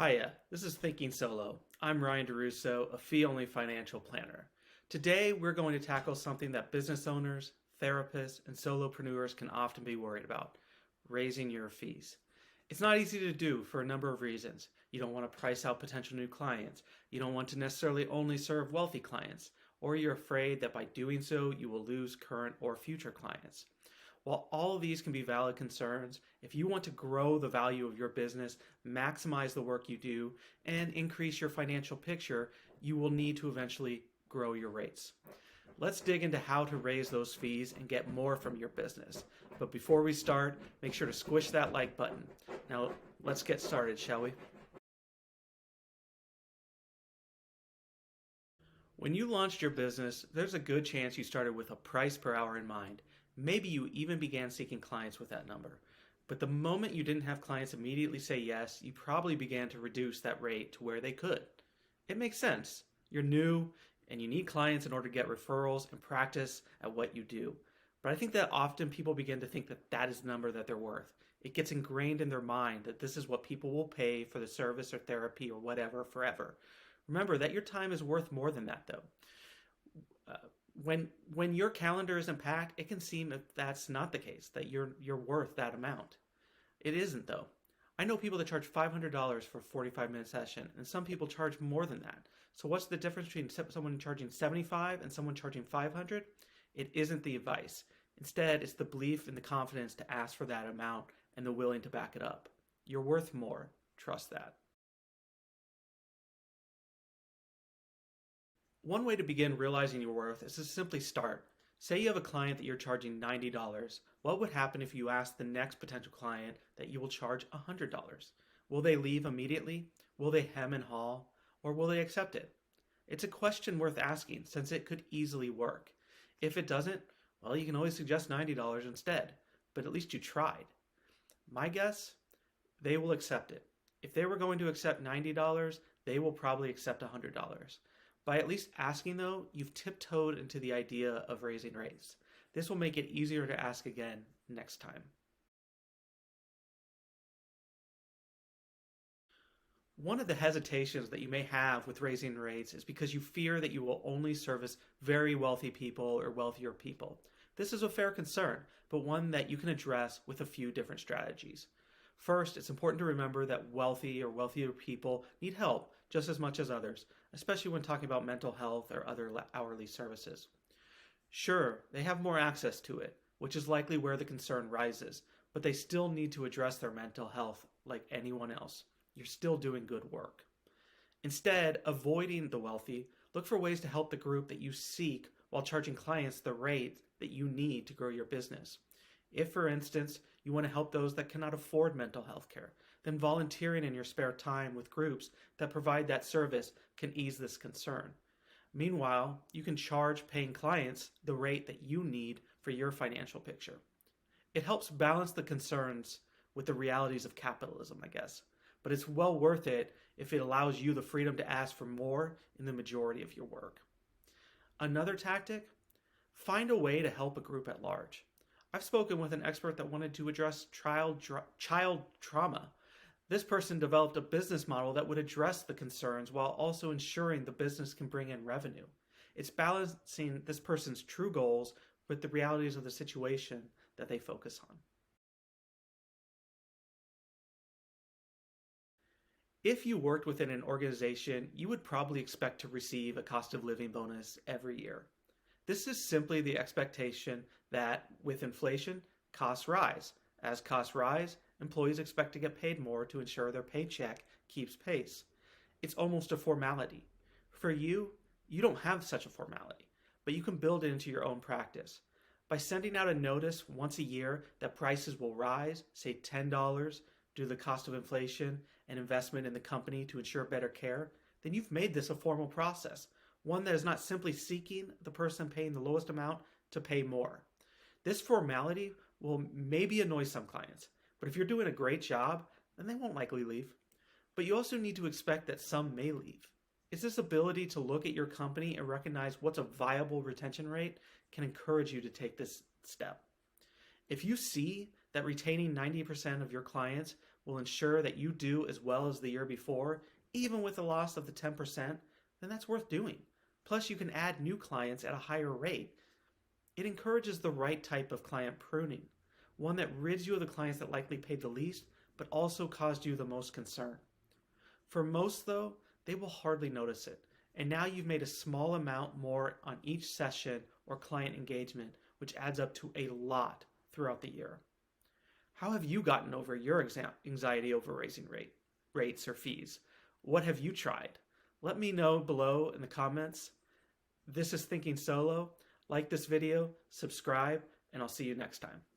Hiya, this is Thinking Solo. I'm Ryan DeRusso, a fee-only financial planner. Today, we're going to tackle something that business owners, therapists, and solopreneurs can often be worried about: raising your fees. It's not easy to do for a number of reasons. You don't want to price out potential new clients. You don't want to necessarily only serve wealthy clients, or you're afraid that by doing so, you will lose current or future clients. While all of these can be valid concerns, if you want to grow the value of your business, maximize the work you do, and increase your financial picture, you will need to eventually grow your rates. Let's dig into how to raise those fees and get more from your business. But before we start, make sure to squish that like button. Now, let's get started, shall we? When you launched your business, there's a good chance you started with a price per hour in mind. Maybe you even began seeking clients with that number. But the moment you didn't have clients immediately say yes, you probably began to reduce that rate to where they could. It makes sense. You're new and you need clients in order to get referrals and practice at what you do. But I think that often people begin to think that that is the number that they're worth. It gets ingrained in their mind that this is what people will pay for the service or therapy or whatever forever. Remember that your time is worth more than that, though. Uh, when your calendar isn't packed, it can seem that that's not the case, that you're worth that amount. It isn't, though. I know people that charge $500 for a 45-minute session, and some people charge more than that. So what's the difference between someone charging 75 and someone charging 500? It isn't the advice. Instead, it's the belief and the confidence to ask for that amount and the willing to back it up. You're worth more. Trust that. One way to begin realizing your worth is to simply start. Say you have a client that you're charging $90. What would happen if you asked the next potential client that you will charge $100? Will they leave immediately? Will they hem and haw? Or will they accept it? It's a question worth asking since it could easily work. If it doesn't, well, you can always suggest $90 instead, but at least you tried. My guess, they will accept it. If they were going to accept $90, they will probably accept $100. By at least asking, though, you've tiptoed into the idea of raising rates. This will make it easier to ask again next time. One of the hesitations that you may have with raising rates is because you fear that you will only service very wealthy people or wealthier people. This is a fair concern, but one that you can address with a few different strategies. First, it's important to remember that wealthy or wealthier people need help just as much as others, especially when talking about mental health or other hourly services. Sure, they have more access to it, which is likely where the concern rises, but they still need to address their mental health like anyone else. You're still doing good work. Instead, avoiding the wealthy, look for ways to help the group that you seek while charging clients the rate that you need to grow your business. If, for instance, you want to help those that cannot afford mental health care, then volunteering in your spare time with groups that provide that service can ease this concern. Meanwhile, you can charge paying clients the rate that you need for your financial picture. It helps balance the concerns with the realities of capitalism, I guess, but it's well worth it if it allows you the freedom to ask for more in the majority of your work. Another tactic: find a way to help a group at large. I've spoken with an expert that wanted to address child trauma. This person developed a business model that would address the concerns while also ensuring the business can bring in revenue. It's balancing this person's true goals with the realities of the situation that they focus on. If you worked within an organization, you would probably expect to receive a cost of living bonus every year. This is simply the expectation that with inflation, costs rise. As costs rise, employees expect to get paid more to ensure their paycheck keeps pace. It's almost a formality. For you, you don't have such a formality, but you can build it into your own practice. By sending out a notice once a year that prices will rise, say $10, due to the cost of inflation and investment in the company to ensure better care, then you've made this a formal process, one that is not simply seeking the person paying the lowest amount to pay more. This formality will maybe annoy some clients, but if you're doing a great job, then they won't likely leave. But you also need to expect that some may leave. It's this ability to look at your company and recognize what's a viable retention rate can encourage you to take this step. If you see that retaining 90% of your clients will ensure that you do as well as the year before, even with the loss of the 10%, then that's worth doing. Plus, you can add new clients at a higher rate. It encourages the right type of client pruning, one that rids you of the clients that likely paid the least, but also caused you the most concern. For most, though, they will hardly notice it, and now you've made a small amount more on each session or client engagement, which adds up to a lot throughout the year. How have you gotten over your anxiety over raising rates or fees? What have you tried? Let me know below in the comments. This is Thinking Solo. Like this video, subscribe, and I'll see you next time.